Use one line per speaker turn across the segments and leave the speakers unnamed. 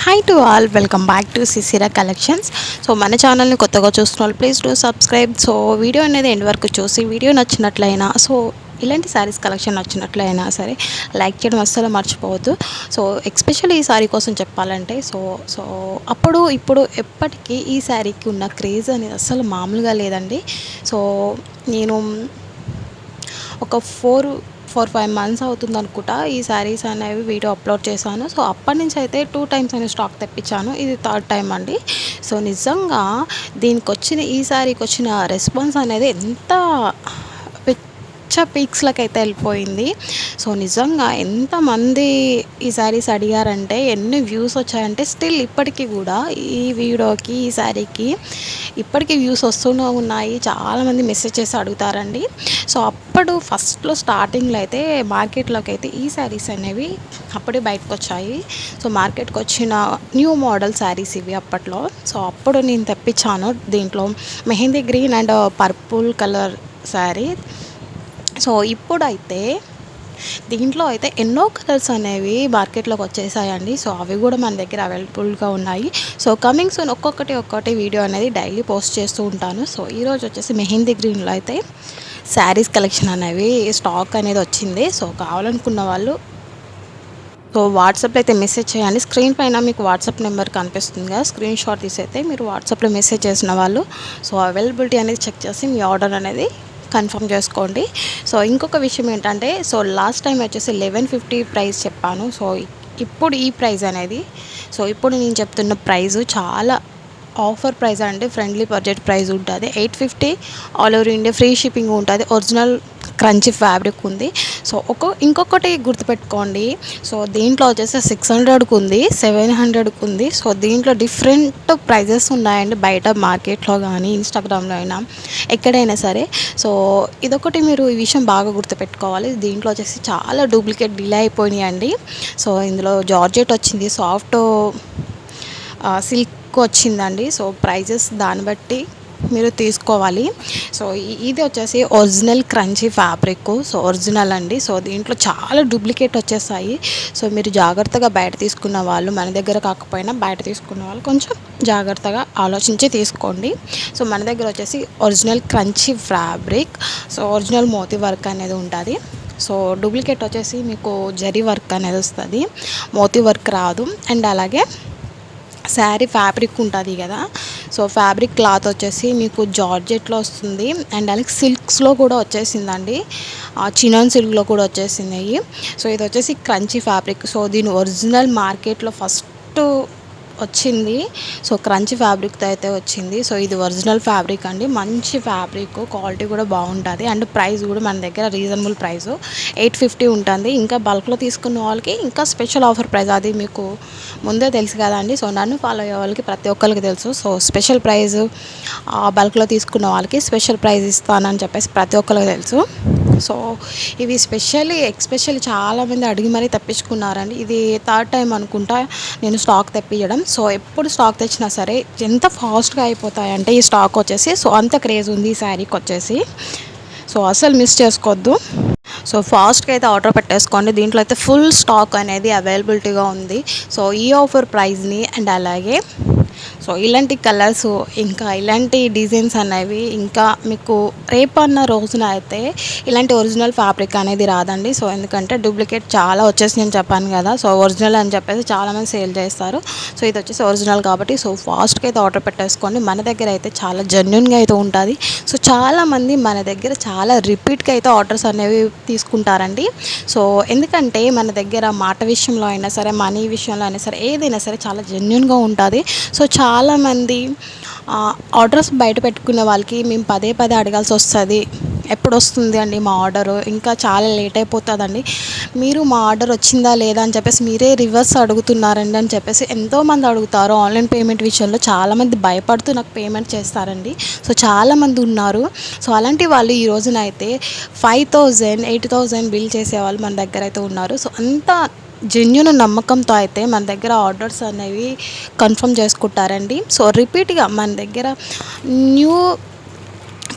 Hi to all, welcome back to సిసిరా collections. So మన ఛానల్ని కొత్తగా చూస్తున్న వాళ్ళు please do subscribe. So video అనేది ఎండ్ వరకు చూసి వీడియో నచ్చినట్లయినా, సో ఇలాంటి శారీస్ కలెక్షన్ నచ్చినట్లయినా సరే లైక్ చేయడం అస్సలు మర్చిపోవద్దు. సో ఎక్స్పెషల్లీ ఈ శారీ కోసం చెప్పాలంటే సో సో అప్పుడు ఇప్పుడు ఎప్పటికీ ఈ శారీకి ఉన్న క్రేజ్ అనేది అస్సలు మామూలుగా లేదండి. సో నేను ఒక 4-5 మంత్స్ అవుతుంది అనుకుంటా ఈ శారీస్ అనేవి వీడియో అప్లోడ్ చేశాను. సో అప్పటి నుంచి అయితే 2 టైమ్స్ అనేది స్టాక్ తెప్పించాను. ఇది థర్డ్ టైం అండి. సో నిజంగా దీనికి వచ్చిన ఈ శారీకి వచ్చిన రెస్పాన్స్ అనేది ఎంత పీక్స్లకి అయితే వెళ్ళిపోయింది. సో నిజంగా ఎంతమంది ఈ శారీస్ అడిగారంటే, ఎన్ని వ్యూస్ వచ్చాయంటే స్టిల్ ఇప్పటికీ కూడా ఈ వీడియోకి ఈ శారీకి ఇప్పటికీ వ్యూస్ వస్తూనే ఉన్నాయి. చాలామంది మెసేజ్ చేసి అడుగుతారండి. సో అప్పుడు ఫస్ట్లో స్టార్టింగ్లో అయితే మార్కెట్లోకి అయితే ఈ శారీస్ అనేవి అప్పుడే బయటకు వచ్చాయి. సో మార్కెట్కి వచ్చిన న్యూ మోడల్ శారీస్ ఇవి అప్పట్లో. సో అప్పుడు నేను తెప్పించాను. దీంట్లో mehndi green and purple colour sari. So ఇప్పుడైతే దీంట్లో అయితే ఎన్నో కలర్స్ అనేవి మార్కెట్లోకి వచ్చేసాయండి. సో అవి కూడా మన దగ్గర అవైలబుల్గా ఉన్నాయి. సో కమింగ్ సూన్ ఒక్కొక్కటి వీడియో అనేది డైలీ పోస్ట్ చేస్తూ ఉంటాను. సో ఈరోజు వచ్చేసి మెహందీ గ్రీన్లో అయితే శారీస్ కలెక్షన్ అనేవి స్టాక్ అనేది వచ్చింది. సో కావాలనుకున్న వాళ్ళు సో వాట్సాప్లో అయితే మెసేజ్ చేయండి. స్క్రీన్ పైన మీకు వాట్సాప్ నెంబర్ కనిపిస్తుంది కదా, స్క్రీన్ షాట్ తీసి అయితే మీరు వాట్సాప్లో మెసేజ్ చేసిన వాళ్ళు సో అవైలబిలిటీ అనేది చెక్ చేసి మీ ఆర్డర్ అనేది కన్ఫర్మ్ చేసుకోండి. సో ఇంకొక విషయం ఏంటంటే, సో లాస్ట్ టైం వచ్చేసి 1150 ప్రైస్ చెప్పాను. సో ఇప్పుడు ఈ ప్రైస్ అనేది సో ఇప్పుడు నేను చెప్తున్న ప్రైజు చాలా ఆఫర్ ప్రైస్ అండి. ఫ్రెండ్లీ బడ్జెట్ ప్రైస్ ఉంటుంది. 850 all over India free shipping ఉంటుంది. ఒరిజినల్ క్రంచీ ఫ్యాబ్రిక్ ఉంది. సో ఇంకొకటి గుర్తుపెట్టుకోండి. సో దీంట్లో వచ్చేసి 600కు ఉంది, 700కు ఉంది. సో దీంట్లో డిఫరెంట్ ప్రైజెస్ ఉన్నాయండి. బయట మార్కెట్లో కానీ ఇన్స్టాగ్రామ్లో అయినా ఎక్కడైనా సరే. సో ఇదొకటి మీరు ఈ విషయం బాగా గుర్తుపెట్టుకోవాలి. దీంట్లో వచ్చేసి చాలా డూప్లికేట్ డిలే అయిపోయినాయండి. సో ఇందులో జార్జెట్ వచ్చింది, సాఫ్ట్ సిల్క్ వచ్చిందండి. సో ప్రైజెస్ దాన్ని బట్టి మీరు తీసుకోవాలి. సో ఇది వచ్చేసి original crunchy fabric. So original అండి. సో దీంట్లో చాలా డూప్లికేట్ వచ్చేసాయి. సో మీరు జాగ్రత్తగా బయట తీసుకున్న వాళ్ళు, మన దగ్గర కాకపోయినా బయట తీసుకున్న వాళ్ళు కొంచెం జాగ్రత్తగా ఆలోచించి తీసుకోండి. సో మన దగ్గర వచ్చేసి original crunchy fabric. So original మోతీ వర్క్ అనేది ఉంటుంది. సో డూప్లికేట్ వచ్చేసి మీకు జరీ వర్క్ అనేది వస్తుంది, మోతీ వర్క్ రాదు. అండ్ అలాగే శారీ ఫ్యాబ్రిక్ ఉంటుంది కదా, సో ఫ్యాబ్రిక్ క్లాత్ వచ్చేసి మీకు జార్జెట్లో వస్తుంది. అండ్ అలాగే సిల్క్స్లో కూడా వచ్చేసిందండి, చినాన్ సిల్క్లో కూడా వచ్చేసినాయి. సో ఇది వచ్చేసి క్రంచీ ఫ్యాబ్రిక్. సో దీని ఒరిజినల్ మార్కెట్లో ఫస్ట్ వచ్చింది. సో క్రంచీ ఫ్యాబ్రిక్తో అయితే వచ్చింది. సో ఇది ఒరిజినల్ ఫ్యాబ్రిక్ అండి. మంచి ఫ్యాబ్రిక్, క్వాలిటీ కూడా బాగుంటుంది. అండ్ ప్రైస్ కూడా మన దగ్గర రీజనబుల్ ప్రైస్ 850 ఉంటుంది. ఇంకా బల్క్లో తీసుకున్న వాళ్ళకి ఇంకా స్పెషల్ ఆఫర్ ప్రైస్, అది మీకు ముందే తెలుసు కదండి. సో నన్ను ఫాలో అయ్యే వాళ్ళకి ప్రతి ఒక్కరికి తెలుసు. సో స్పెషల్ ప్రైస్ బల్క్లో తీసుకున్న వాళ్ళకి స్పెషల్ ప్రైస్ ఇస్తానని చెప్పేసి ప్రతి ఒక్కరికి తెలుసు. సో ఇవి ఎక్స్పెషల్లీ చాలామంది అడిగి మరీ తెప్పించుకున్నారండి. ఇది థర్డ్ టైం అనుకుంటా నేను స్టాక్ తెప్పించడం. సో ఎప్పుడు స్టాక్ తెచ్చినా సరే ఎంత ఫాస్ట్గా అయిపోతాయంటే ఈ స్టాక్ వచ్చేసి, సో అంత క్రేజ్ ఉంది ఈ శారీకి వచ్చేసి. సో అసలు మిస్ చేసుకోవద్దు. సో ఫాస్ట్గా అయితే ఆర్డర్ పెట్టేసుకోండి. దీంట్లో అయితే ఫుల్ స్టాక్ అనేది అవైలబిలిటీగా ఉంది. సో ఈ ఆఫర్ ప్రైస్ని అండ్ అలాగే సో ఇలాంటి కలర్స్ ఇంకా ఇలాంటి డిజైన్స్ అనేవి ఇంకా మీకు రేపన్న రోజున అయితే ఇలాంటి ఒరిజినల్ ఫ్యాబ్రిక్ అనేది రాదండి. సో ఎందుకంటే డూప్లికేట్ చాలా వచ్చేసి నేను చెప్పాను కదా. సో ఒరిజినల్ అని చెప్పేసి చాలామంది సేల్ చేస్తారు. సో ఇది వచ్చేసి ఒరిజినల్ కాబట్టి సో ఫాస్ట్గా అయితే ఆర్డర్ పెట్టేసుకోండి. మన దగ్గర అయితే చాలా జెన్యున్గా అయితే ఉంటుంది. సో చాలామంది మన దగ్గర చాలా రిపీట్గా అయితే ఆర్డర్స్ అనేవి తీసుకుంటారండి. సో ఎందుకంటే మన దగ్గర మాట విషయంలో అయినా సరే, మనీ విషయంలో అయినా సరే, ఏదైనా సరే చాలా జెన్యున్గా ఉంటుంది. సో చాలామంది ఆర్డర్స్ బయట పెట్టుకునే వాళ్ళకి మేము పదే అడగాల్సి వస్తుంది, ఎప్పుడు వస్తుంది అండి మా ఆర్డరు, ఇంకా చాలా లేట్ అయిపోతుందండి, మీరు మా ఆర్డర్ వచ్చిందా లేదా అని చెప్పేసి మీరే రివర్స్ అడుగుతున్నారండి అని చెప్పేసి ఎంతోమంది అడుగుతారు. ఆన్లైన్ పేమెంట్ విషయంలో చాలామంది భయపడుతూ నాకు పేమెంట్ చేస్తారండి. సో చాలామంది ఉన్నారు. సో అలాంటి వాళ్ళు ఈ రోజున అయితే 5000 8000 బిల్ చేసేవాళ్ళు మన దగ్గర అయితే ఉన్నారు. సో అంత జెన్యూన్ నమ్మకంతో అయితే మన దగ్గర ఆర్డర్స్ అనేవి కన్ఫర్మ్ చేసుకుంటారండి. సో రిపీట్గా మన దగ్గర న్యూ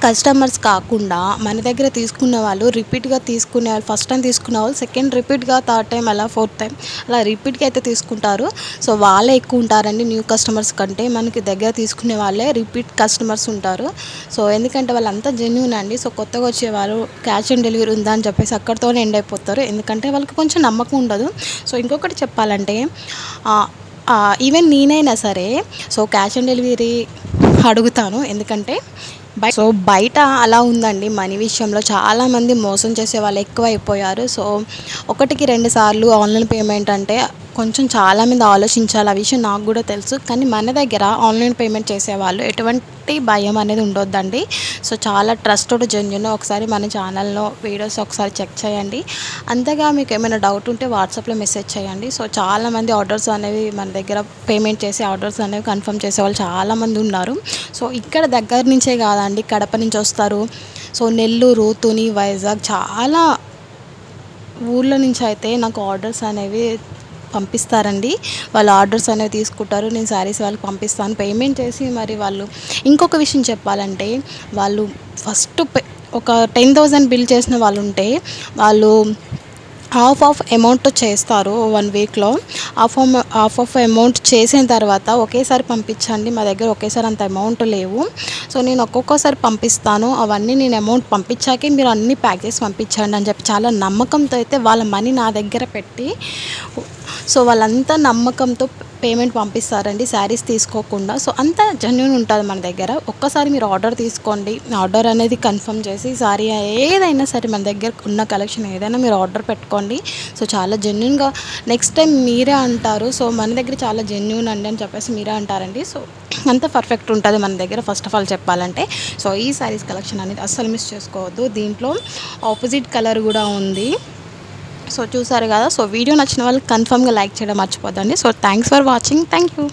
కస్టమర్స్ కాకుండా మన దగ్గర తీసుకున్న వాళ్ళు రిపీట్‌గా తీసుకునే వాళ్ళు ఫస్ట్ టైం తీసుకున్న వాళ్ళు సెకండ్ రిపీట్‌గా, థర్డ్ టైం అలా ఫోర్త్ టైం అలా రిపీట్‌గా అయితే తీసుకుంటారు. సో, వాళ్ళే ఎక్కువ ఉంటారండి న్యూ కస్టమర్స్ కంటే. మనకి దగ్గర తీసుకునే వాళ్ళే రిపీట్ కస్టమర్స్ ఉంటారు. సో, ఎందుకంటే వాళ్ళంతా జెన్యూన్ అండి. సో, కొత్తగా వచ్చేవారు క్యాష్ ఆన్ డెలివరీ ఉందా అని చెప్పేసి అక్కడితోనే ఎండ్ అయిపోతారు. ఎందుకంటే వాళ్ళకి కొంచెం నమ్మకం ఉండదు. సో, ఇంకొకటి చెప్పాలంటే ఆహ్, ఈవెన్ నేనైనా సరే సో, క్యాష్ ఆన్ డెలివరీ అడుగుతాను. ఎందుకంటే సో, బయట అలా ఉందండి మనీ విషయంలో చాలామంది మోసం చేసేవాళ్ళు ఎక్కువైపోయారు. సో, ఒకటికి 2 సార్లు ఆన్‌లైన్ పేమెంట్ అంటే కొంచెం చాలామంది ఆలోచించాలి. ఆ విషయం నాకు గూడా తెలుసు. కానీ మన దగ్గర ఆన్‌లైన్ పేమెంట్ చేసేవాళ్ళు ఎటువంటి భయం అనేది ఉండొద్దండి. సో, చాలా ట్రస్టెడ్, జెన్యూన్ ఒకసారి మన ఛానల్‌లో వీడియోస్ ఒకసారి చెక్ చేయండి. అంతగా మీకేమైనా డౌట్ ఉంటే వాట్సాప్‌లో మెసేజ్ చేయండి. సో, చాలామంది ఆర్డర్స్ అనేవి మన దగ్గర పేమెంట్ చేసి ఆర్డర్స్ అనేవి కన్ఫర్మ్ చేసేవాళ్ళు చాలామంది ఉన్నారు. సో, ఇక్కడ దగ్గర నుంచే కాదండి కడప నుంచి వస్తారు. సో, నెల్లూరు, తుని, వైజాగ్ చాలా ఊర్ల నుంచి అయితే నాకు ఆర్డర్స్ అనేవి పంపిస్తారండి. వాళ్ళు ఆర్డర్స్ అనేవి తీసుకుంటారు. నేను శారీస్ వాళ్ళకి పంపిస్తాను. పేమెంట్ చేసి మరి వాళ్ళు ఇంకొక విషయం చెప్పాలంటే వాళ్ళు ఫస్ట్ ఒక 10,000 బిల్ చేసిన వాళ్ళుంటే వాళ్ళు హాఫ్ అమౌంట్‌తో చేస్తారు 1 వీక్‌లో. హాఫ్ ఆఫ్ అమౌంట్ చేసిన తర్వాత ఒకేసారి పంపించండి. మా దగ్గర ఒకేసారి అంత అమౌంట్ లేవు. సో, నేను ఒక్కొక్కసారి పంపిస్తాను. అవన్నీ నేను అమౌంట్ పంపించాకే మీరు అన్నీ ప్యాక్ చేసి పంపించండి అని చెప్పి చాలా నమ్మకంతో అయితే వాళ్ళ మనీ నా దగ్గర పెట్టి సో, వాళ్ళంతా నమ్మకంతో పేమెంట్ పంపిస్తారండి శారీస్ తీసుకోకుండా. సో, అంతా జెన్యూన్ ఉంటది మన దగ్గర. ఒక్కసారి మీరు ఆర్డర్ తీసుకోండి. ఆర్డర్ అనేది కన్ఫర్మ్ చేసి సారీ ఏదైనా సరే మన దగ్గర ఉన్న కలెక్షన్ ఏదైనా మీరు ఆర్డర్ పెట్టుకోండి. సో, చాలా జెన్యూన్‌గా నెక్స్ట్ టైం మీరే అంటారు. సో, మన దగ్గర చాలా జెన్యూన్ అండి అని చెప్పేసి మీరే అంటారండి. సో, అంత పర్ఫెక్ట్ ఉంటది మన దగ్గర ఫస్ట్ ఆఫ్ ఆల్ చెప్పాలంటే. సో, ఈ శారీస్ కలెక్షన్ అనేది అస్సలు మిస్ చేసుకోవద్దు. దీంట్లో ఆపోజిట్ కలర్ గూడా ఉంది. సో, చూసారు కదా! సో, వీడియో నచ్చిన వాళ్ళు కన్ఫర్మ్‌గా లైక్ చేయడం మర్చిపోద్దండి. So, thanks for watching. Thank you.